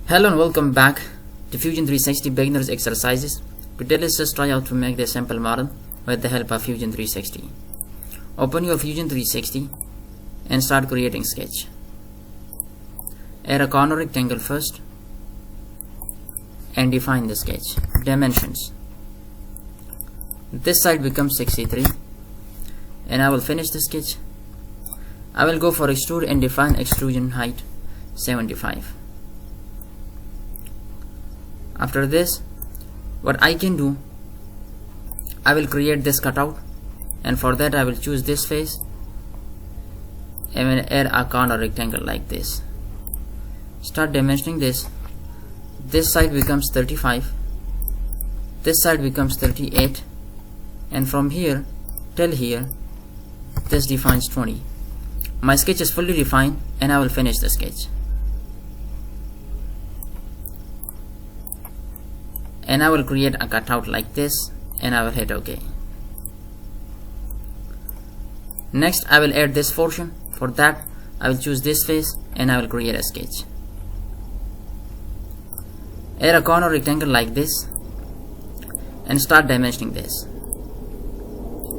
Hello and welcome back to Fusion 360 beginners exercises. Today let's just try out to make this sample model with the help of Fusion 360. Open your Fusion 360 and start creating sketch. Add a corner rectangle first and define the sketch. Dimensions. This side becomes 63 and I will finish the sketch. I will go for extrude and define extrusion height 75. After this, what I can do, I will create this cutout, and for that I will choose this face and will add a corner rectangle like this. Start dimensioning this. This side becomes 35, this side becomes 38, and from here till here this defines 20. My sketch is fully defined and I will finish the sketch. And I will create a cutout like this and I will hit OK. Next I will add this portion. For that I will choose this face and I will create a sketch. Add a corner rectangle like this and start dimensioning this.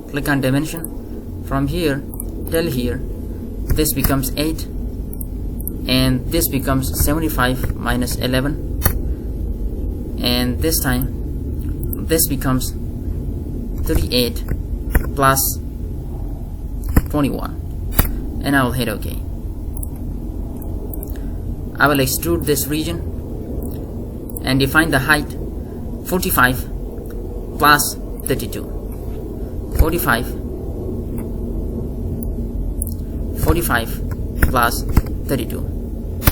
Click on dimension. From here till here this becomes 8 and this becomes 75 minus 11, and this time this becomes 38 plus 21 and I will hit OK. I will extrude this region and define the height 45 plus 32. 45 plus 32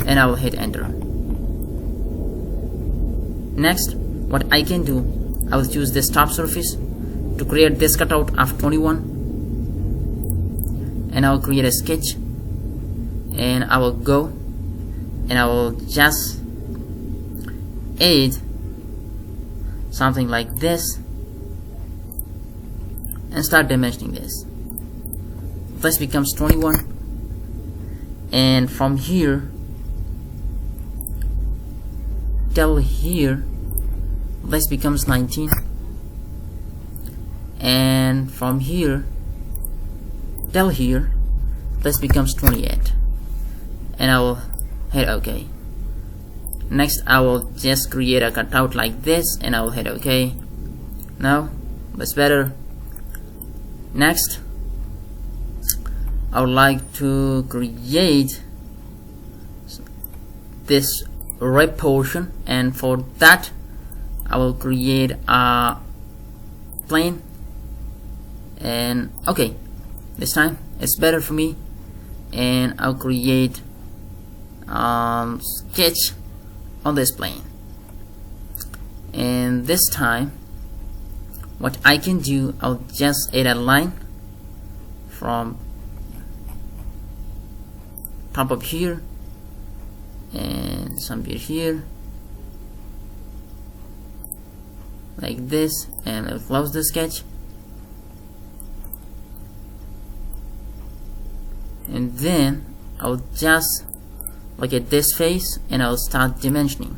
and I will hit enter. Next, what I can do, I will choose this top surface to create this cutout of 21 and I will create a sketch and I will go and I will just add something like this and start dimensioning this. This becomes 21 and from here till here this becomes 19 and from here till here this becomes 28 and I will hit OK. Next I will just create a cutout like this and I will hit OK. Now that's better. Next I would like to create this red portion, and for that I will create a plane, and okay, this time it's better for me, and I'll create sketch on this plane. And this time what I can do, I'll just add a line from top of here and some bit here like this, and I'll close the sketch, and then I'll just look at this face and I'll start dimensioning,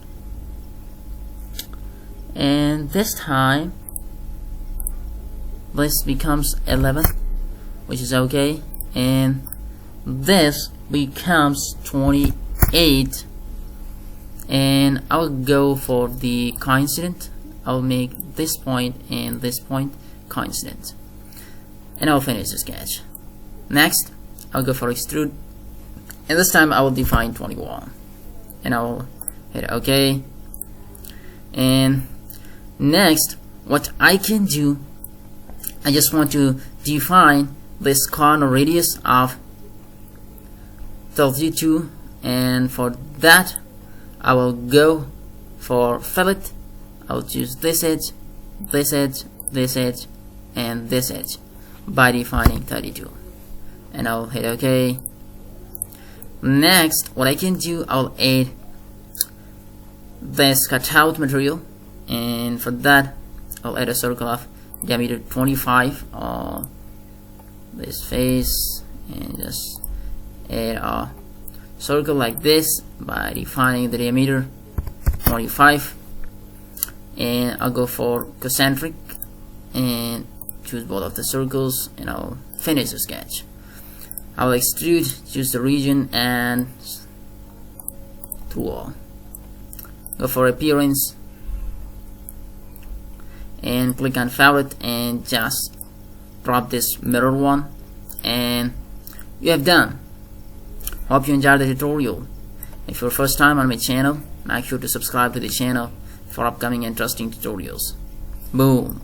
and this time this becomes 11, which is okay, and this becomes 28, and I'll go for the coincident. I'll make this point and this point coincident and I'll finish the sketch. Next I'll go for extrude, and this time I will define 21 and I'll hit OK. And next what I can do, I just want to define this corner radius of 32, and for that I will go for fillet. I'll choose this edge, this edge, this edge, and this edge by defining 32 and I'll hit OK. Next what I can do, I'll add this cutout material, and for that I'll add a circle of diameter 25 on this face and just add a circle like this by defining the diameter 25, and I'll go for concentric and choose both of the circles, and I'll finish the sketch. I'll extrude, choose the region, and through all. Go for appearance and click on favorite and just drop this mirror one, and you have done. Hope you enjoyed the tutorial. If you're first time on my channel, make sure to subscribe to the channel for upcoming interesting tutorials. Boom.